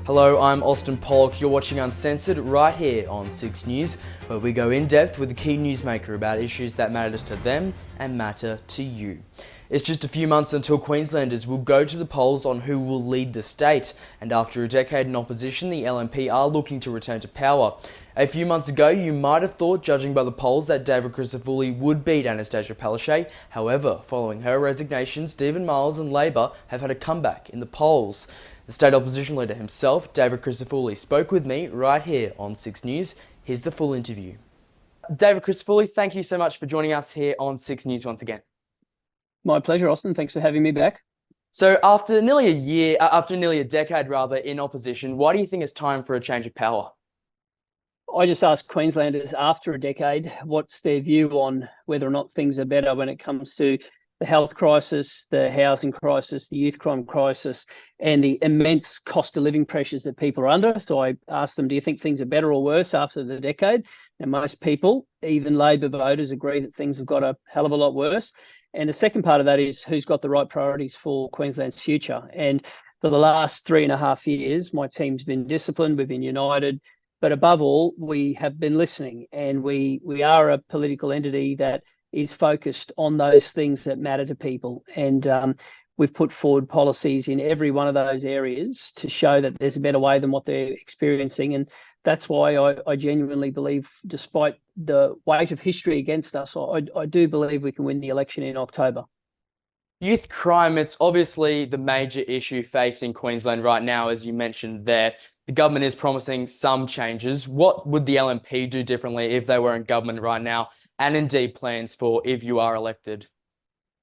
Hello, I'm Austin Pollock. You're watching Uncensored right here on 6 News, where we go in depth with a key newsmaker about issues that matter to them and matter to you. It's just a few months until Queenslanders will go to the polls on who will lead the state, and after a decade in opposition, the LNP are looking to return to power. A few months ago, you might have thought, judging by the polls, that David Crisafulli would beat Anastasia Palaszczuk. However, following her resignation, Stephen Miles and Labor have had a comeback in the polls. The state opposition leader himself, David Crisafulli, spoke with me right here on 6 News. Here's the full interview. David Crisafulli, thank you so much for joining us here on 6 News once again. My pleasure, Austin. Thanks for having me back. So after nearly a decade in opposition, why do you think it's time for a change of power? I just asked Queenslanders after a decade, what's their view on whether or not things are better when it comes to the health crisis, the housing crisis, the youth crime crisis, and the immense cost of living pressures that people are under. So I asked them, do you think things are better or worse after the decade? And most people, even Labor voters, agree that things have got a hell of a lot worse. And the second part of that is who's got the right priorities for Queensland's future. And for the last 3.5 years, my team's been disciplined, we've been united, but above all, we have been listening, and we are a political entity that is focused on those things that matter to people. And we've put forward policies in every one of those areas to show that there's a better way than what they're experiencing. And that's why I genuinely believe, despite the weight of history against us, I do believe we can win the election in October. Youth crime, it's obviously the major issue facing Queensland right now, as you mentioned there. The government is promising some changes. What would the LNP do differently if they were in government right now, and indeed plans for if you are elected?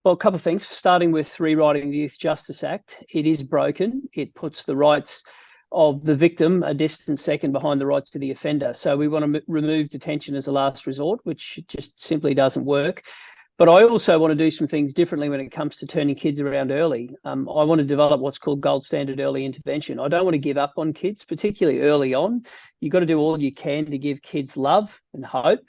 Well, a couple of things, starting with rewriting the Youth Justice Act. It is broken. It puts the rights of the victim a distant second behind the rights of the offender. So we want to remove detention as a last resort, which just simply doesn't work. But I also want to do some things differently when it comes to turning kids around early. I want to develop what's called gold standard early intervention. I don't want to give up on kids, particularly early on. You've got to do all you can to give kids love and hope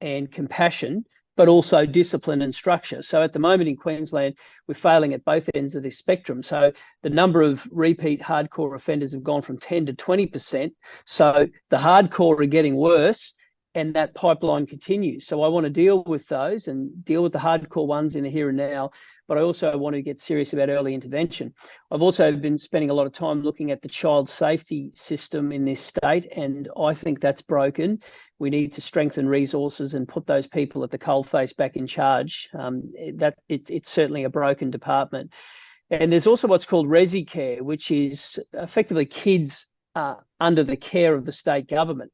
and compassion, but also discipline and structure. So at the moment in Queensland, we're failing at both ends of this spectrum. So the number of repeat hardcore offenders have gone from 10 to 20%. So the hardcore are getting worse, and that pipeline continues. So I want to deal with those and deal with the hardcore ones in the here and now, but I also want to get serious about early intervention. I've also been spending a lot of time looking at the child safety system in this state, and I think that's broken. We need to strengthen resources and put those people at the coalface back in charge. It's certainly a broken department. And there's also what's called resi care, which is effectively kids under the care of the state government.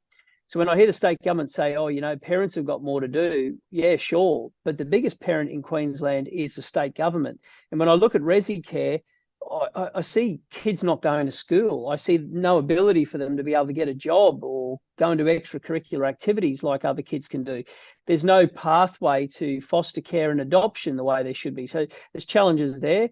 So when I hear the state government say, oh, parents have got more to do, yeah, sure. But the biggest parent in Queensland is the state government. And when I look at resi care, I see kids not going to school. I see no ability for them to be able to get a job or go into extracurricular activities like other kids can do. There's no pathway to foster care and adoption the way there should be. So there's challenges there.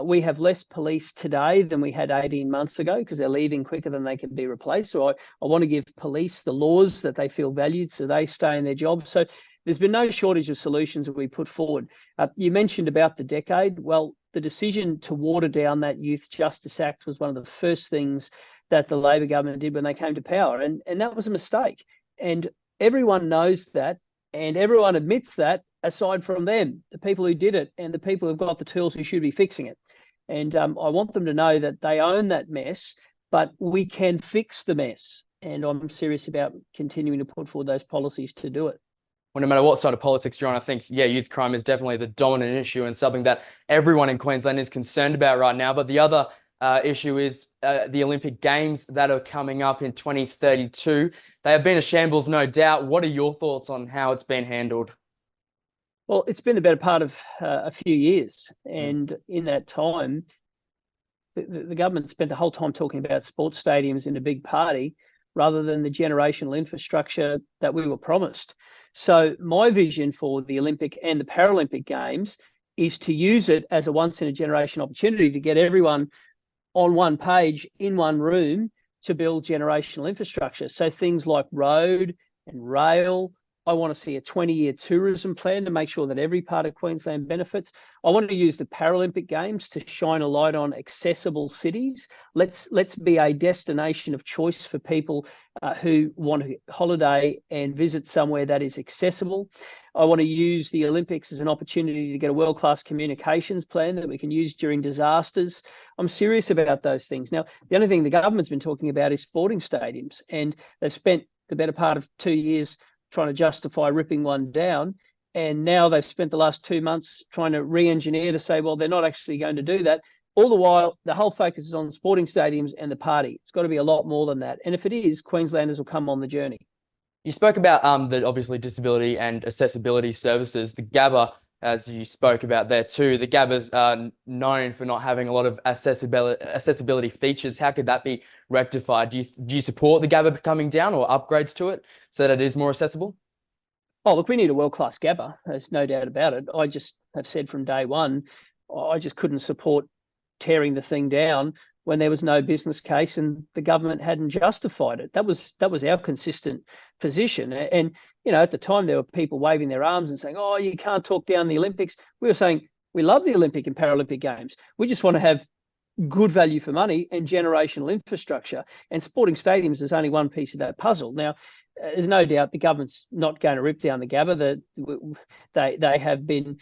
We have less police today than we had 18 months ago because they're leaving quicker than they can be replaced. So I want to give police the laws that they feel valued so they stay in their jobs. So there's been no shortage of solutions that we put forward. You mentioned about the decade. Well, the decision to water down that Youth Justice Act was one of the first things that the Labor government did when they came to power. And that was a mistake. And everyone knows that, and everyone admits that, aside from them, the people who did it and the people who've got the tools who should be fixing it. And I want them to know that they own that mess, but we can fix the mess. And I'm serious about continuing to put forward those policies to do it. Well, no matter what side of politics you're on, I think, youth crime is definitely the dominant issue and something that everyone in Queensland is concerned about right now. But the other issue is the Olympic Games that are coming up in 2032. They have been a shambles, no doubt. What are your thoughts on how it's been handled? Well, it's been the better part of a few years. And in that time, the government spent the whole time talking about sports stadiums in a big party rather than the generational infrastructure that we were promised. So my vision for the Olympic and the Paralympic Games is to use it as a once-in-a-generation opportunity to get everyone on one page in one room to build generational infrastructure. So things like road and rail, I want to see a 20-year tourism plan to make sure that every part of Queensland benefits. I want to use the Paralympic Games to shine a light on accessible cities. Let's be a destination of choice for people who want to holiday and visit somewhere that is accessible. I want to use the Olympics as an opportunity to get a world-class communications plan that we can use during disasters. I'm serious about those things. Now, the only thing the government's been talking about is sporting stadiums, and they've spent the better part of 2 years trying to justify ripping one down. And now they've spent the last 2 months trying to re-engineer to say, well, they're not actually going to do that. All the while, the whole focus is on sporting stadiums and the party. It's got to be a lot more than that. And if it is, Queenslanders will come on the journey. You spoke about the obviously disability and accessibility services, the Gabba, as you spoke about there too. The Gabba's known for not having a lot of accessibility features. How could that be rectified? Do you support the Gabba coming down or upgrades to it so that it is more accessible? Oh, look, we need a world-class Gabba. There's no doubt about it. I just have said from day one, I just couldn't support tearing the thing down when there was no business case and the government hadn't justified it. That was our consistent position. And, you know, at the time, there were people waving their arms and saying, oh, you can't talk down the Olympics. We were saying, we love the Olympic and Paralympic Games. We just want to have good value for money and generational infrastructure. And sporting stadiums is only one piece of that puzzle. Now, there's no doubt the government's not going to rip down the Gabba. They have been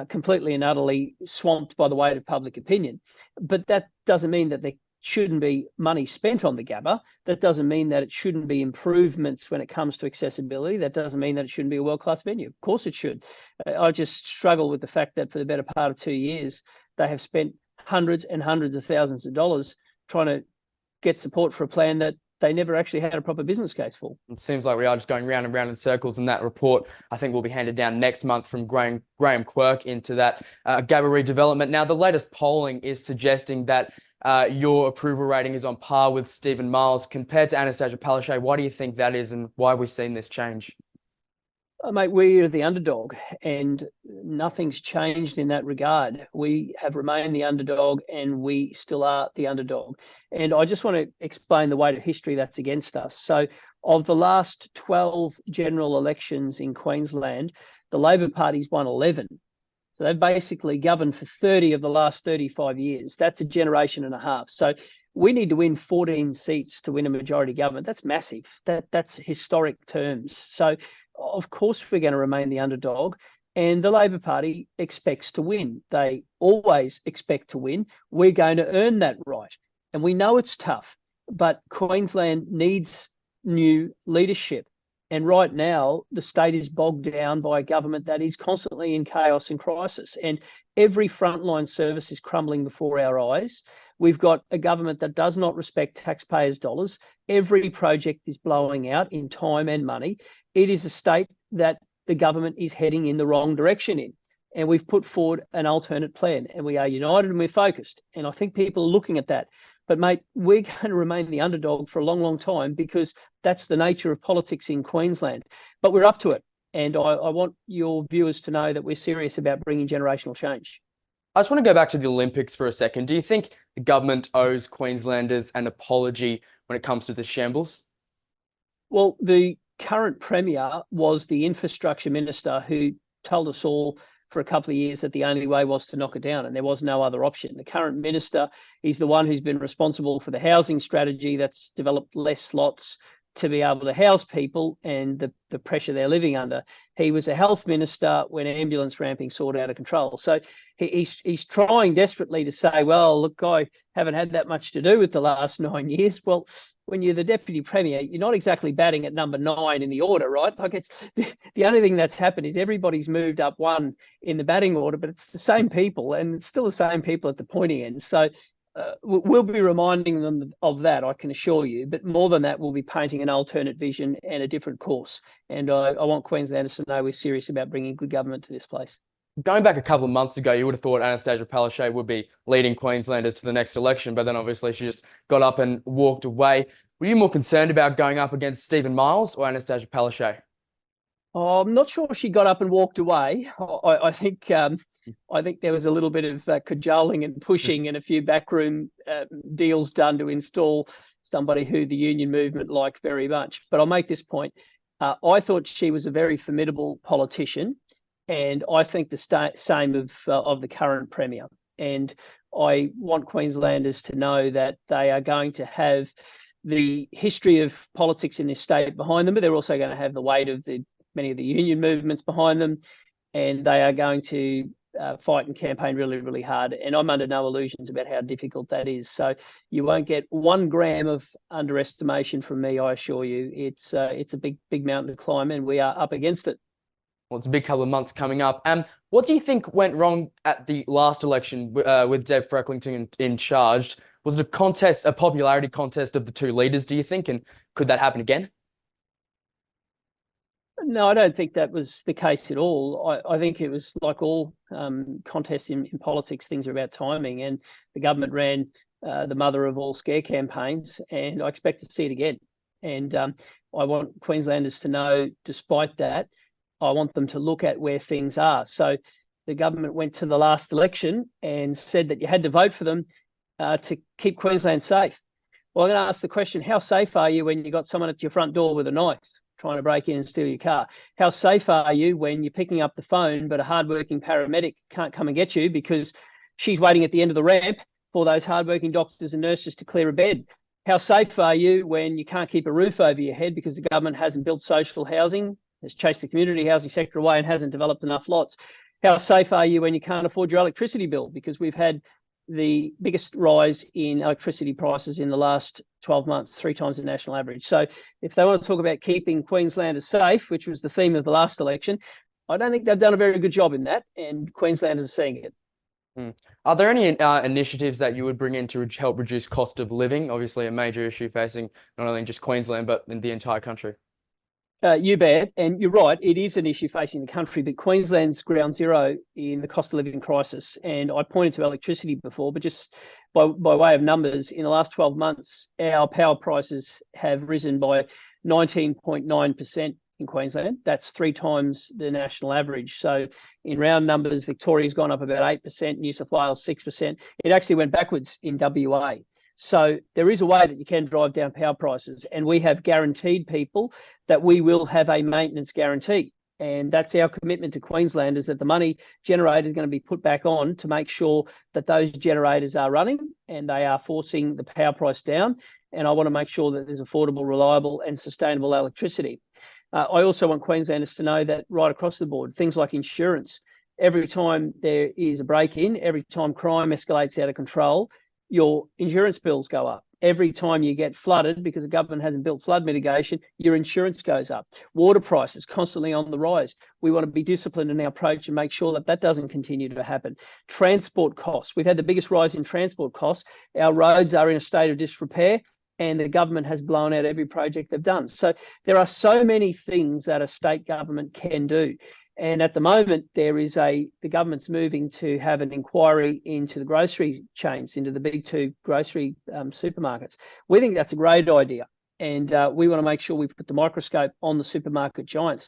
completely and utterly swamped by the weight of public opinion. But that doesn't mean that there shouldn't be money spent on the Gabba. That doesn't mean that it shouldn't be improvements when it comes to accessibility. That doesn't mean that it shouldn't be a world-class venue. Of course it should. I just struggle with the fact that for the better part of 2 years, they have spent hundreds and hundreds of thousands of dollars trying to get support for a plan that they never actually had a proper business case for. It seems like we are just going round and round in circles, and that report, I think, will be handed down next month from Graham Quirk into that Gabba redevelopment. Now, the latest polling is suggesting that your approval rating is on par with Stephen Miles compared to Anastasia Palaszczuk. Why do you think that is, and why have we seen this change? Mate, we are the underdog, and nothing's changed in that regard. We have remained the underdog, and we still are the underdog. And I just want to explain the weight of history that's against us. So of the last 12 general elections in Queensland, the Labor Party's won 11. So they've basically governed for 30 of the last 35 years. That's a generation and a half. So we need to win 14 seats to win a majority government. That's massive. That's historic terms. So of course we're going to remain the underdog, and the Labor Party expects to win. They always expect to win. We're going to earn that right. And we know it's tough, but Queensland needs new leadership. And right now, the state is bogged down by a government that is constantly in chaos and crisis. And every frontline service is crumbling before our eyes. We've got a government that does not respect taxpayers' dollars. Every project is blowing out in time and money. It is a state that the government is heading in the wrong direction in. And we've put forward an alternate plan, and we are united and we're focused. And I think people are looking at that. But, mate, we're going to remain the underdog for a long, long time because that's the nature of politics in Queensland. But we're up to it. And I want your viewers to know that we're serious about bringing generational change. I just want to go back to the Olympics for a second. Do you think the government owes Queenslanders an apology when it comes to the shambles? Well, the current Premier was the infrastructure minister who told us all for a couple of years that the only way was to knock it down and there was no other option. The current minister is the one who's been responsible for the housing strategy that's developed less slots to be able to house people and the pressure they're living under. He was a health minister when ambulance ramping soared out of control. So he's trying desperately to say, well, look, I haven't had that much to do with the last 9 years. Well, when you're the deputy premier, you're not exactly batting at number 9 in the order, right? Like it's the only thing that's happened is everybody's moved up one in the batting order, but it's the same people and it's still the same people at the pointy end. So we'll be reminding them of that, I can assure you. But more than that, we'll be painting an alternate vision and a different course. And I want Queenslanders to know we're serious about bringing good government to this place. Going back a couple of months ago, you would have thought Anastasia Palaszczuk would be leading Queenslanders to the next election, but then obviously she just got up and walked away. Were you more concerned about going up against Stephen Miles or Anastasia Palaszczuk? Oh, I'm not sure she got up and walked away. I think there was a little bit of cajoling and pushing and a few backroom deals done to install somebody who the union movement liked very much. But I'll make this point. I thought she was a very formidable politician, and I think the same of the current Premier. And I want Queenslanders to know that they are going to have the history of politics in this state behind them, but they're also going to have the weight of many of the union movements behind them, and they are going to fight and campaign really, really hard. And I'm under no illusions about how difficult that is. So you won't get 1 gram of underestimation from me, I assure you. It's a big mountain to climb, and we are up against it. Well, it's a big couple of months coming up. What do you think went wrong at the last election with Deb Frecklington in charge? Was it a popularity contest of the two leaders, do you think? And could that happen again? No, I don't think that was the case at all. I think it was like all contests in politics, things are about timing, and the government ran the mother of all scare campaigns, and I expect to see it again. And I want Queenslanders to know, despite that, I want them to look at where things are. So the government went to the last election and said that you had to vote for them to keep Queensland safe. Well, I'm going to ask the question, how safe are you when you got someone at your front door with a knife trying to break in and steal your car? How safe are you when you're picking up the phone, but a hardworking paramedic can't come and get you because she's waiting at the end of the ramp for those hardworking doctors and nurses to clear a bed? How safe are you when you can't keep a roof over your head because the government hasn't built social housing, has chased the community housing sector away and hasn't developed enough lots? How safe are you when you can't afford your electricity bill because we've had the biggest rise in electricity prices in the last 12 months, 3 times the national average? So if they want to talk about keeping Queenslanders safe, which was the theme of the last election, I don't think they've done a very good job in that, and Queenslanders are seeing it. Are there any initiatives that you would bring in to help reduce cost of living? Obviously a major issue facing not only just Queensland, but in the entire country. You bet. And you're right, it is an issue facing the country, but Queensland's ground zero in the cost of living crisis. And I pointed to electricity before, but just by way of numbers, in the last 12 months, our power prices have risen by 19.9% in Queensland. That's 3 times the national average. So in round numbers, Victoria's gone up about 8%, New South Wales 6%. It actually went backwards in WA. So there is a way that you can drive down power prices, and we have guaranteed people that we will have a maintenance guarantee. And that's our commitment to Queenslanders, that the money generated is going to be put back on to make sure that those generators are running and they are forcing the power price down. And I want to make sure that there's affordable, reliable and sustainable electricity. I also want Queenslanders to know that right across the board, things like insurance, every time there is a break-in, every time crime escalates out of control, your insurance bills go up. Every time you get flooded because the government hasn't built flood mitigation, your insurance goes up. Water prices constantly on the rise. We want to be disciplined in our approach and make sure that that doesn't continue to happen. Transport costs. We've had the biggest rise in transport costs. Our roads are in a state of disrepair, and the government has blown out every project they've done. So there are so many things that a state government can do. And at the moment, the government's moving to have an inquiry into the grocery chains, into the big 2 grocery supermarkets. We think that's a great idea. And we want to make sure we put the microscope on the supermarket giants.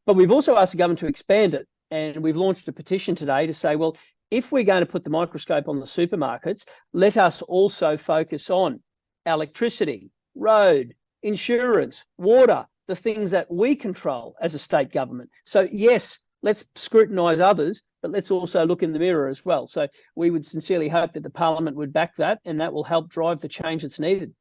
But we've also asked the government to expand it. And we've launched a petition today to say, well, if we're going to put the microscope on the supermarkets, let us also focus on electricity, road, insurance, water, the things that we control as a state government. So yes, let's scrutinise others, but let's also look in the mirror as well. So we would sincerely hope that the Parliament would back that, and that will help drive the change that's needed.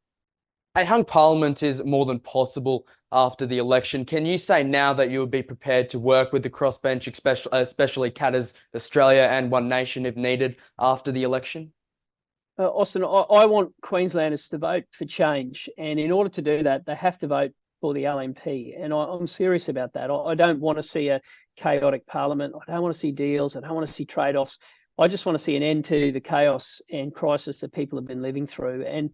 A hung Parliament is more than possible after the election. Can you say now that you would be prepared to work with the crossbench, especially Katter's Australia and One Nation if needed after the election? Austin, I want Queenslanders to vote for change, and in order to do that, they have to vote for the LNP, and I'm serious about that. I don't want to see a chaotic Parliament. I don't want to see deals. I don't want to see trade-offs. I just want to see an end to the chaos and crisis that people have been living through. And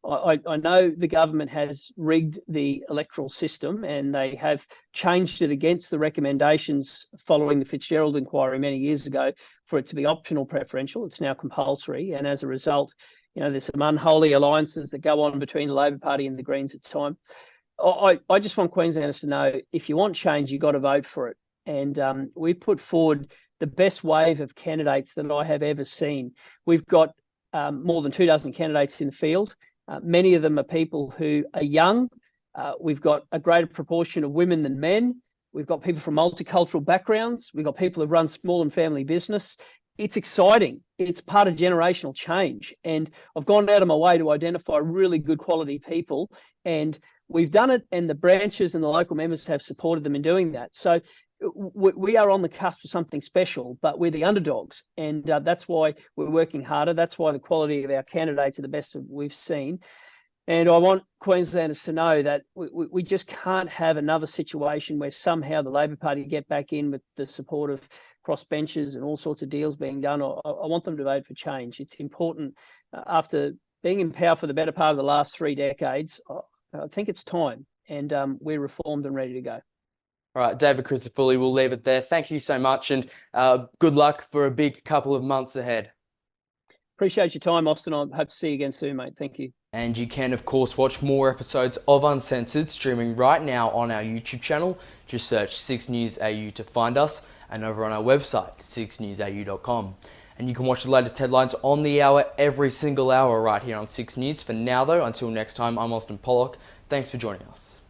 I know the government has rigged the electoral system, and they have changed it against the recommendations following the Fitzgerald inquiry many years ago for it to be optional preferential. It's now compulsory, and as a result, there's some unholy alliances that go on between the Labor Party and the Greens at time. I just want Queenslanders to know, if you want change, you've got to vote for it. And we've put forward the best wave of candidates that I have ever seen. We've got more than 24 candidates in the field. Many of them are people who are young, We've got a greater proportion of women than men. We've got people from multicultural backgrounds. We've got people who run small and family business. It's exciting. It's part of generational change. And I've gone out of my way to identify really good quality people. And we've done it, and the branches and the local members have supported them in doing that. So we are on the cusp of something special, but we're the underdogs. And that's why we're working harder. That's why the quality of our candidates are the best we've seen. And I want Queenslanders to know that we just can't have another situation where somehow the Labor Party get back in with the support of crossbenchers and all sorts of deals being done. I want them to vote for change. It's important. After being in power for the better part of the last 3 decades, I think it's time, and we're reformed and ready to go. All right, David Crisafulli, we'll leave it there. Thank you so much, and good luck for a big couple of months ahead. Appreciate your time, Austin. I hope to see you again soon, mate. Thank you. And you can, of course, watch more episodes of Uncensored streaming right now on our YouTube channel. Just search SIXNewsAU to find us, and over on our website, SIXNewsAU.com. And you can watch the latest headlines on the hour every single hour right here on 6 News. For now, though, until next time, I'm Austin Pollock. Thanks for joining us.